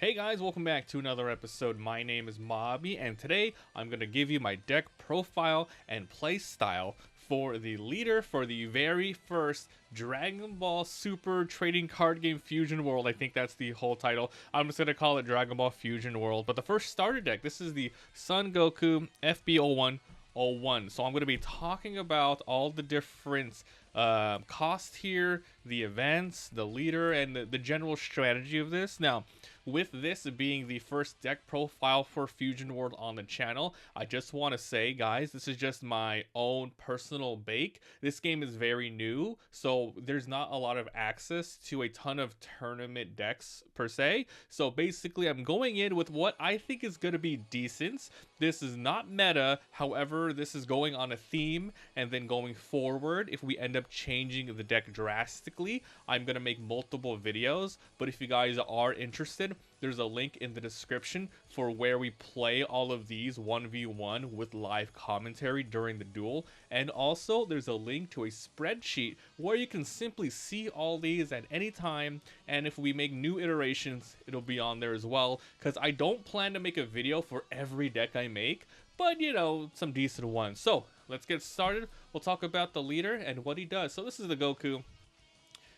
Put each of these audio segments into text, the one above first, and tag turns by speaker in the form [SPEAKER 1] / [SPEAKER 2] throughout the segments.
[SPEAKER 1] Hey guys, welcome back to another episode. My name is Mobby, and today I'm going to give you my deck profile and play style for the leader for the very first Dragon Ball Super Trading Card Game Fusion World. I think that's the whole title. I'm just going to call it Dragon Ball Fusion World. But the first starter deck, this is the Son Goku FB01-01. So I'm going to be talking about all the different cost here, the events, the leader, and the general strategy of this. Now, with this being the first deck profile for Fusion World on the channel, I just want to say, guys, this is just my own personal bake. This game is very new, so there's not a lot of access to a ton of tournament decks per se. So basically, I'm going in with what I think is going to be decent. This is not meta, however, this is going on a theme, and then going forward, if we end up changing the deck drastically, I'm going to make multiple videos. But if you guys are interested, there's a link in the description for where we play all of these 1v1 with live commentary during the duel. And also, there's a link to a spreadsheet where you can simply see all these at any time. And if we make new iterations, it'll be on there as well. Because I don't plan to make a video for every deck I make, but you know, some decent ones. So let's get started. We'll talk about the leader and what he does. So this is the Goku.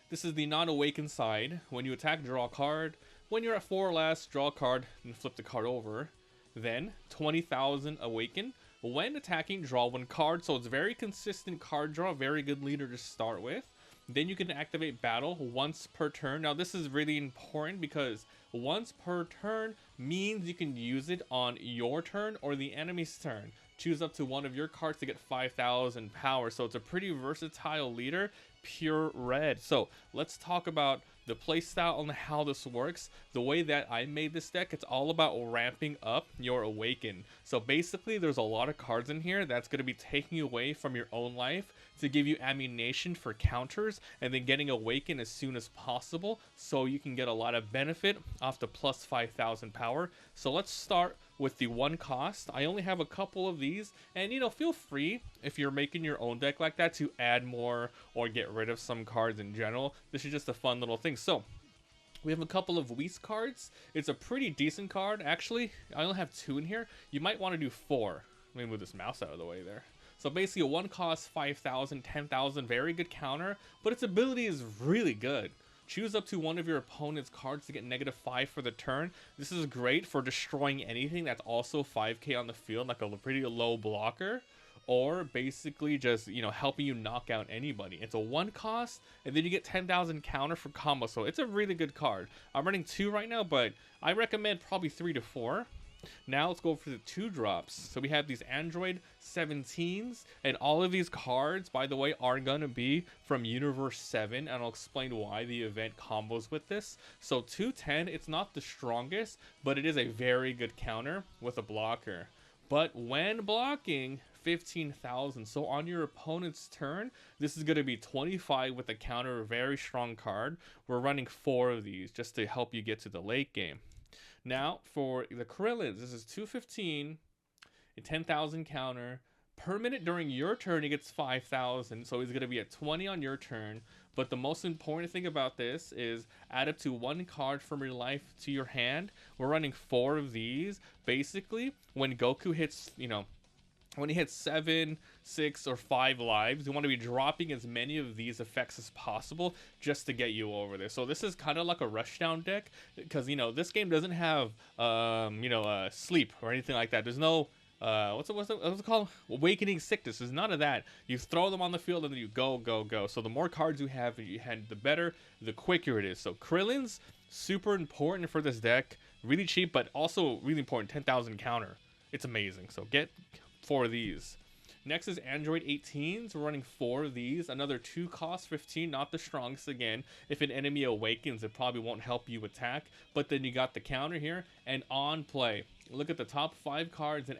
[SPEAKER 1] This is the non-awaken side. When you attack, draw a card. When you're at 4 or less, draw a card and flip the card over. Then 20,000 awaken. When attacking, draw 1 card. So it's very consistent card draw. Very good leader to start with. Then you can activate battle once per turn. Now this is really important because once per turn means you can use it on your turn or the enemy's turn. Choose up to one of your cards to get 5,000 power. So it's a pretty versatile leader, pure red. So let's talk about the playstyle and how this works. The way that I made this deck, it's all about ramping up your Awaken. So basically, there's a lot of cards in here that's going to be taking away from your own life to give you ammunition for counters, and then getting Awaken as soon as possible so you can get a lot of benefit off the plus 5,000 power. So let's start with the 1 cost. I only have a couple of these, and you know, feel free if you're making your own deck like that to add more or get rid of some cards in general. This is just a fun little thing. So we have a couple of Whis cards. It's a pretty decent card. Actually, I only have 2 in here. You might want to do 4. Let me move this mouse out of the way there. So basically, a 1 cost 5,000, 10,000, very good counter, but its ability is really good. Choose up to one of your opponent's cards to get -5 for the turn. This is great for destroying anything that's also 5k on the field, like a pretty low blocker, or basically just, you know, helping you knock out anybody. It's a 1 cost, and then you get 10,000 counter for combo, so it's a really good card. I'm running 2 right now, but I recommend probably 3 to 4. Now let's go for the 2 drops. So we have these Android 17s, and all of these cards, by the way, are gonna be from Universe 7, and I'll explain why the event combos with this. So 210, it's not the strongest, but it is a very good counter with a blocker. But when blocking, 15,000. So on your opponent's turn, this is going to be 25 with a counter, very strong card. We're running 4 of these just to help you get to the late game. Now for the Krillins, this is 215, a 10,000 counter. Per minute during your turn, he gets 5,000. So he's going to be at 20 on your turn. But the most important thing about this is add up to 1 card from your life to your hand. We're running 4 of these. Basically, when Goku hits, you know, when he hits 7, 6, or 5 lives, you want to be dropping as many of these effects as possible just to get you over there. So this is kind of like a rushdown deck, because, you know, this game doesn't have, sleep or anything like that. There's no, what's it called? Awakening sickness. There's none of that. You throw them on the field and then you go, go, go. So the more cards you have in your hand, the better, the quicker it is. So Krillin's super important for this deck. Really cheap, but also really important. 10,000 counter. It's amazing. So get 4 of these. Next is Android 18s. We're running 4 of these. Another 2 cost 15, not the strongest again. If an enemy awakens, it probably won't help you attack. But then you got the counter here. And on play, look at the top 5 cards and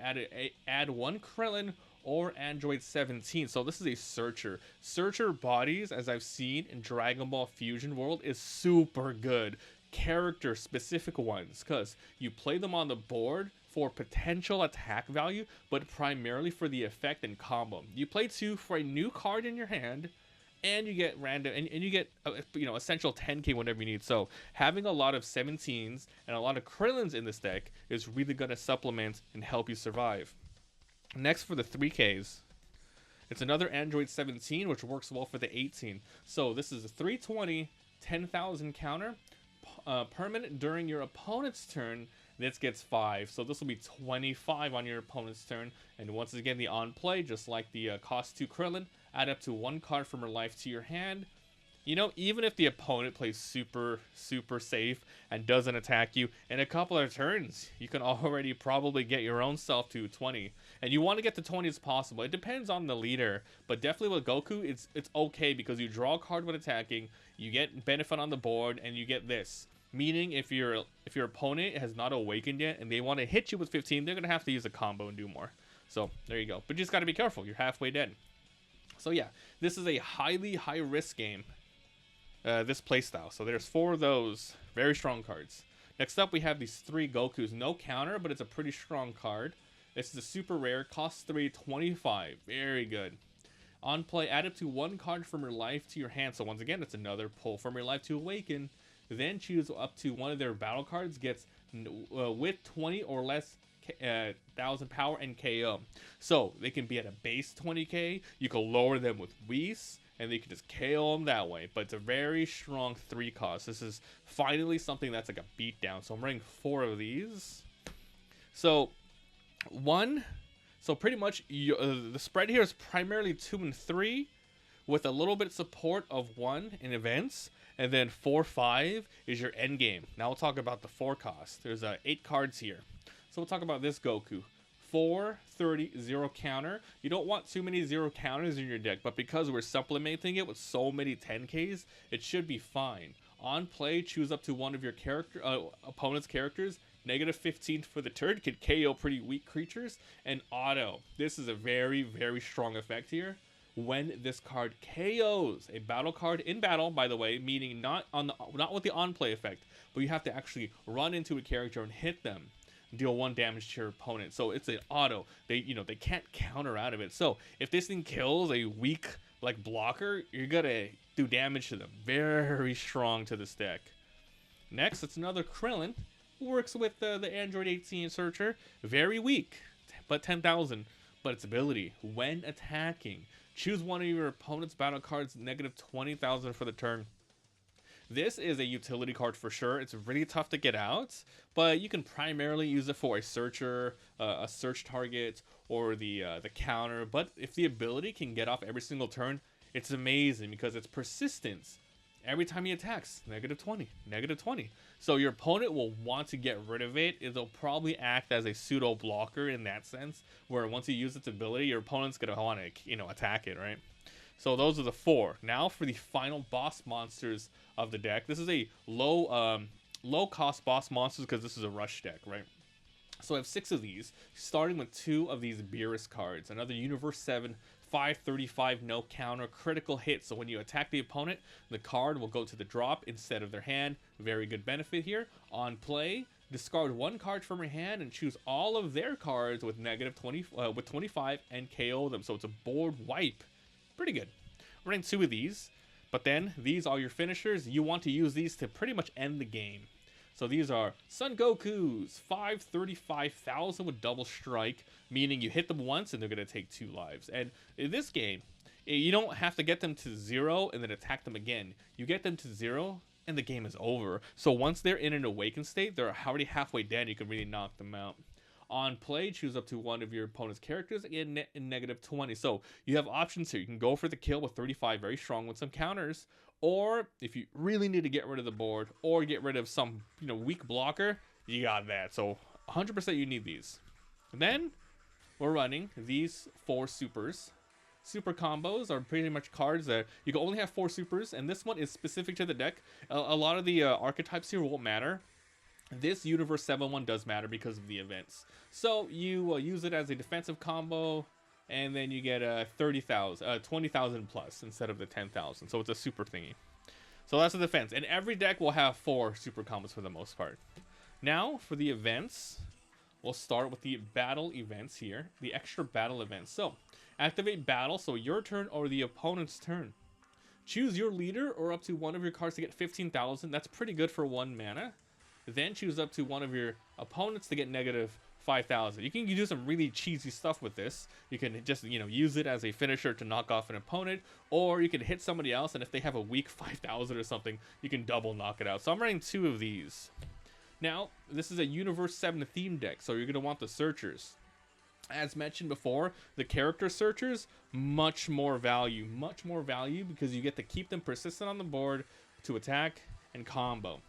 [SPEAKER 1] add 1 Krillin or Android 17. So this is a Searcher. Searcher bodies, as I've seen in Dragon Ball Fusion World, is super good. Character specific ones, because you play them on the board for potential attack value, but primarily for the effect and combo. You play 2 for a new card in your hand, and you get random, and you get essential 10k whenever you need. So having a lot of 17s and a lot of Krillins in this deck is really going to supplement and help you survive. Next, for the 3ks, it's another Android 17, which works well for the 18. So this is a 320 10,000 counter, permanent during your opponent's turn. This gets 5, so this will be 25 on your opponent's turn. And once again, the on play, just like the cost 2 Krillin, add up to 1 card from her life to your hand. Even if the opponent plays super safe and doesn't attack you, in a couple of turns, you can already probably get your own self to 20. And you want to get to 20 as possible. It depends on the leader, but definitely with Goku, it's okay because you draw a card when attacking, you get benefit on the board, and you get this. Meaning, if your opponent has not awakened yet and they want to hit you with 15, they're going to have to use a combo and do more. So, there you go. But you just got to be careful. You're halfway dead. So, yeah. This is a highly high-risk game. This playstyle. So, there's 4 of those very strong cards. Next up, we have these 3 Gokus. No counter, but it's a pretty strong card. This is a super rare. Costs 3, 25. Very good. On play, add up to 1 card from your life to your hand. So, once again, it's another pull from your life to awaken. Then choose up to one of their battle cards gets with 20 or less 1,000 power and KO. So they can be at a base 20k. You can lower them with Whis, and they can just KO them that way. But it's a very strong 3 cost. This is finally something that's like a beatdown. So I'm running 4 of these. So pretty much the spread here is primarily 2 and 3, with a little bit of support of 1 in events. And then 4-5 is your end game. Now we'll talk about the 4 cost. There's 8 cards here. So we'll talk about this Goku. 4, 30, 0 counter. You don't want too many 0 counters in your deck, but because we're supplementing it with so many 10Ks, it should be fine. On play, choose up to one of your opponent's characters. Negative 15 for the turn. Can KO pretty weak creatures. And auto. This is a very, very strong effect here. When this card KOs a battle card in battle, by the way, meaning not with the on-play effect, but you have to actually run into a character and hit them, deal 1 damage to your opponent. So it's an auto. They can't counter out of it. So if this thing kills a weak blocker, you're gonna do damage to them. Very strong to this deck. Next, it's another Krillin. Works with the Android 18 searcher. Very weak, but 10,000. But its ability when attacking. Choose one of your opponent's battle cards, negative 20,000 for the turn. This is a utility card for sure. It's really tough to get out, but you can primarily use it for a searcher, a search target, or the counter. But if the ability can get off every single turn, it's amazing because it's persistence. Every time he attacks, negative 20, negative 20. So your opponent will want to get rid of it. It'll probably act as a pseudo blocker in that sense, where once you use its ability, your opponent's gonna want to attack it, right? So those are the 4. Now for the final boss monsters of the deck. This is a low cost boss monsters because this is a rush deck, right? So I have 6 of these, starting with 2 of these Beerus cards. Another Universe 7. 535 no counter critical hit. So when you attack the opponent, the card will go to the drop instead of their hand. Very good benefit here. On play, discard 1 card from your hand and choose all of their cards with negative 20 with 25 and KO them. So it's a board wipe. Pretty good. I'm running 2 of these, but then these are your finishers. You want to use these to pretty much end the game. So these are Son Goku's 535,000 with double strike, meaning you hit them once and they're going to take 2 lives. And in this game, you don't have to get them to 0 and then attack them again. You get them to 0 and the game is over. So once they're in an awakened state, they're already halfway dead. You can really knock them out. On play, choose up to one of your opponent's characters in negative 20. So you have options here. You can go for the kill with 35, very strong with some counters. Or if you really need to get rid of the board or get rid of some weak blocker, you got that. So 100% you need these. And then we're running these 4 supers. Super combos are pretty much cards that you can only have 4 supers, and this one is specific to the deck. A lot of the archetypes here won't matter. This Universe 7-1 does matter because of the events. So you use it as a defensive combo, and then you get 20,000 plus instead of the 10,000. So it's a super thingy. So that's the defense. And every deck will have 4 super combos for the most part. Now for the events, we'll start with the battle events here. The extra battle events. So activate battle, so your turn or the opponent's turn. Choose your leader or up to one of your cards to get 15,000. That's pretty good for 1 mana. Then choose up to one of your opponents to get negative 5,000. You can do some really cheesy stuff with this. You can just, use it as a finisher to knock off an opponent, or you can hit somebody else, and if they have a weak 5,000 or something, you can double knock it out. So I'm running 2 of these. Now, this is a Universe 7 theme deck, so you're going to want the searchers. As mentioned before, the character searchers, much more value because you get to keep them persistent on the board to attack and combo.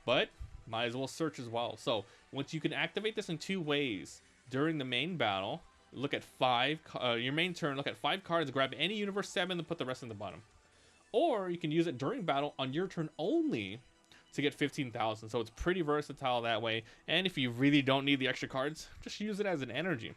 [SPEAKER 1] But might as well search as well. So once you can activate this in 2 ways. During the main battle, look at 5, your main turn, look at 5 cards, grab any Universe 7 and put the rest in the bottom. Or you can use it during battle on your turn only to get 15,000. So it's pretty versatile that way. And if you really don't need the extra cards, just use it as an energy.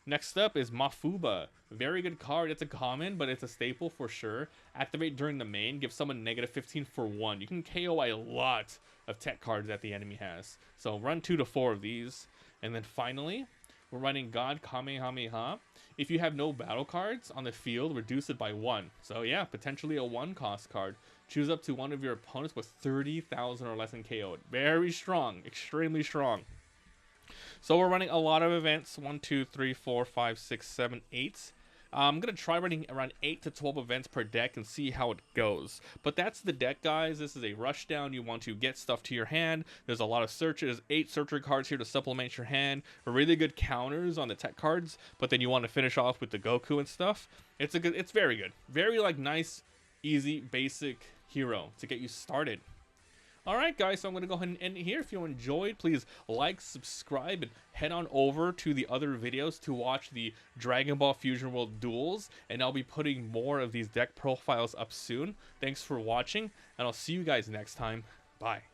[SPEAKER 1] Next up is Mafuba. Very good card. It's a common, but it's a staple for sure. Activate during the main. Give someone negative 15 for 1. You can KO a lot of tech cards that the enemy has. So run 2 to 4 of these. And then finally, we're running God Kamehameha. If you have no battle cards on the field, reduce it by 1. So yeah, potentially a 1-cost card. Choose up to one of your opponents with 30,000 or less in KO. Very strong. Extremely strong. So we're running a lot of events. 1, 2, 3, 4, 5, 6, 7, 8. I'm going to try running around 8 to 12 events per deck and see how it goes. But that's the deck, guys. This is a rushdown. You want to get stuff to your hand. There's a lot of searches. 8 searcher cards here to supplement your hand. Really good counters on the tech cards. But then you want to finish off with the Goku and stuff. It's very good. Very nice, easy, basic hero to get you started. Alright guys, so I'm going to go ahead and end it here. If you enjoyed, please like, subscribe, and head on over to the other videos to watch the Dragon Ball Fusion World duels. And I'll be putting more of these deck profiles up soon. Thanks for watching, and I'll see you guys next time. Bye.